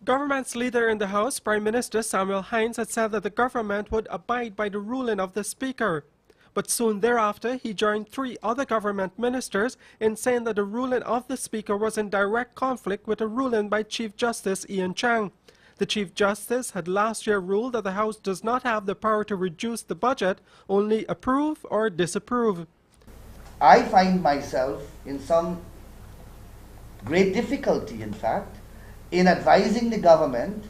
Government's leader in the House, Prime Minister Samuel Hinds, had said that the government would abide by the ruling of the Speaker. But soon thereafter, he joined three other government ministers in saying that the ruling of the Speaker was in direct conflict with a ruling by Chief Justice Ian Chang. The Chief Justice had last year ruled that the House does not have the power to reduce the budget, only approve or disapprove. I find myself in some great difficulty, in fact, in advising the government.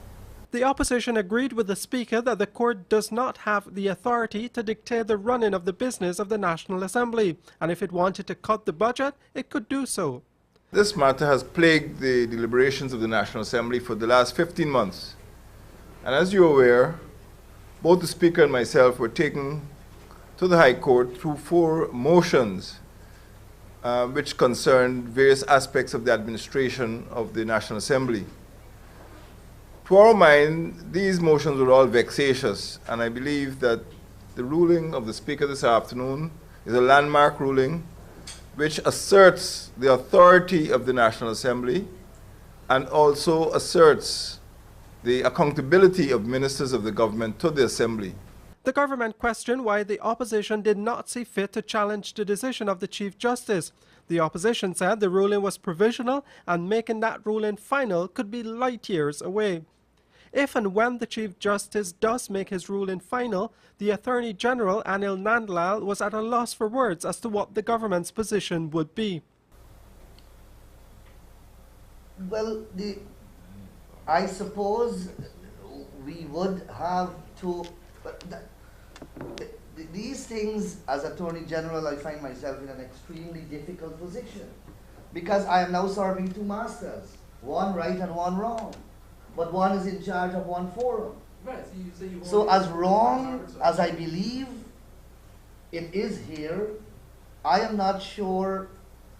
The opposition agreed with the Speaker that the court does not have the authority to dictate the running of the business of the National Assembly, and if it wanted to cut the budget, it could do so. This matter has plagued the deliberations of the National Assembly for the last 15 months. And as you're aware, both the Speaker and myself were taken to the High Court through 4 motions which concerned various aspects of the administration of the National Assembly. To our mind, these motions were all vexatious, and I believe that the ruling of the Speaker this afternoon is a landmark ruling which asserts the authority of the National Assembly and also asserts the accountability of ministers of the government to the Assembly. The government questioned why the opposition did not see fit to challenge the decision of the Chief Justice. The opposition said the ruling was provisional and making that ruling final could be light years away. If and when the Chief Justice does make his ruling final, the Attorney General Anil Nandlal was at a loss for words as to what the government's position would be. Well, I suppose we would have to, but these things, as Attorney General, I find myself in an extremely difficult position because I am now serving 2 masters, one right and one wrong, but one is in charge of one forum. Right, so as wrong as I believe it is here, I am not sure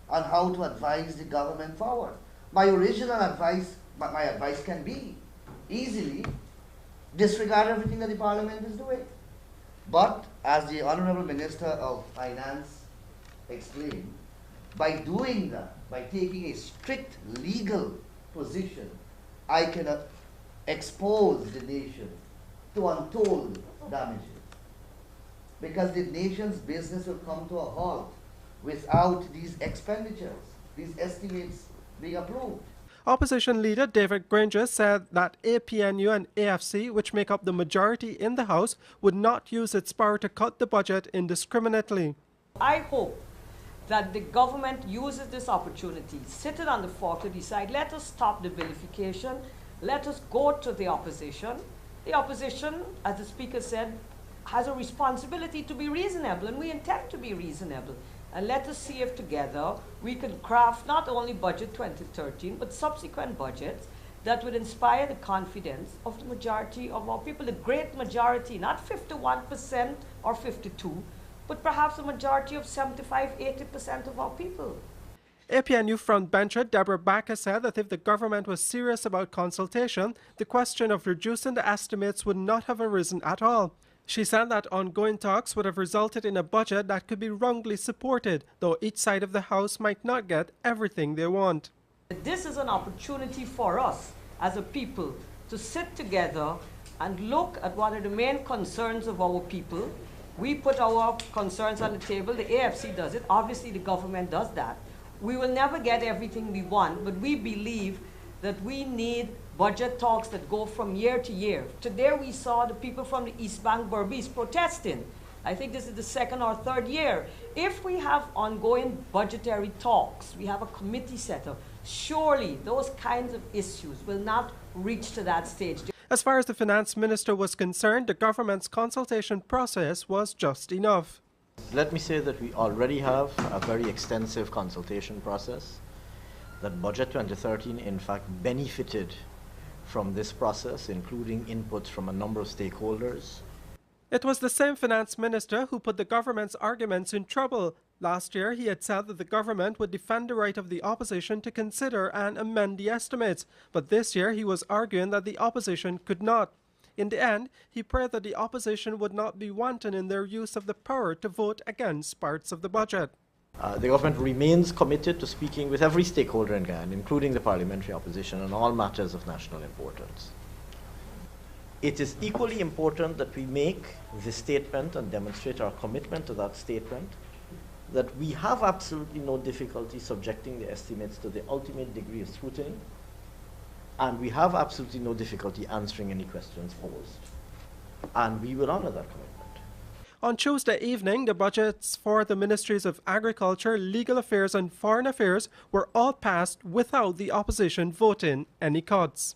on how to advise the government forward. My original advice, my advice can be easily disregard everything that the Parliament is doing. But as the Honourable Minister of Finance explained, by doing that, by taking a strict legal position, I can expose the nation to untold damages. Because the nation's business will come to a halt without these expenditures, these estimates being approved. Opposition leader David Granger said that APNU and AFC, which make up the majority in the House, would not use its power to cut the budget indiscriminately. I hope that the government uses this opportunity, sitting on the floor to decide, let us stop the vilification, let us go to the opposition. The opposition, as the Speaker said, has a responsibility to be reasonable, and we intend to be reasonable. And let us see if together we can craft not only Budget 2013, but subsequent budgets that would inspire the confidence of the majority of our people, the great majority, not 51% or 52%, but perhaps a majority of 75–80% of our people. APNU frontbencher Deborah Backer said that if the government was serious about consultation, the question of reducing the estimates would not have arisen at all. She said that ongoing talks would have resulted in a budget that could be wrongly supported, though each side of the House might not get everything they want. This is an opportunity for us as a people to sit together and look at what are the main concerns of our people. We put our concerns on the table, the AFC does it, obviously the government does that. We will never get everything we want, but we believe that we need budget talks that go from year to year. Today we saw the people from the East Bank Berbice protesting. I think this is the 2nd or 3rd year. If we have ongoing budgetary talks, we have a committee set up, surely those kinds of issues will not reach to that stage. As far as the finance minister was concerned, the government's consultation process was just enough. Let me say that we already have a very extensive consultation process, that Budget 2013 in fact benefited from this process, including inputs from a number of stakeholders. It was the same finance minister who put the government's arguments in trouble. Last year, he had said that the government would defend the right of the opposition to consider and amend the estimates, but this year he was arguing that the opposition could not. In the end, he prayed that the opposition would not be wanton in their use of the power to vote against parts of the budget. The government remains committed to speaking with every stakeholder in Guyana, including the parliamentary opposition, on all matters of national importance. It is equally important that we make this statement and demonstrate our commitment to that statement, that we have absolutely no difficulty subjecting the estimates to the ultimate degree of scrutiny, and we have absolutely no difficulty answering any questions posed. And we will honor that commitment. On Tuesday evening, the budgets for the Ministries of Agriculture, Legal Affairs and Foreign Affairs were all passed without the opposition voting any cuts.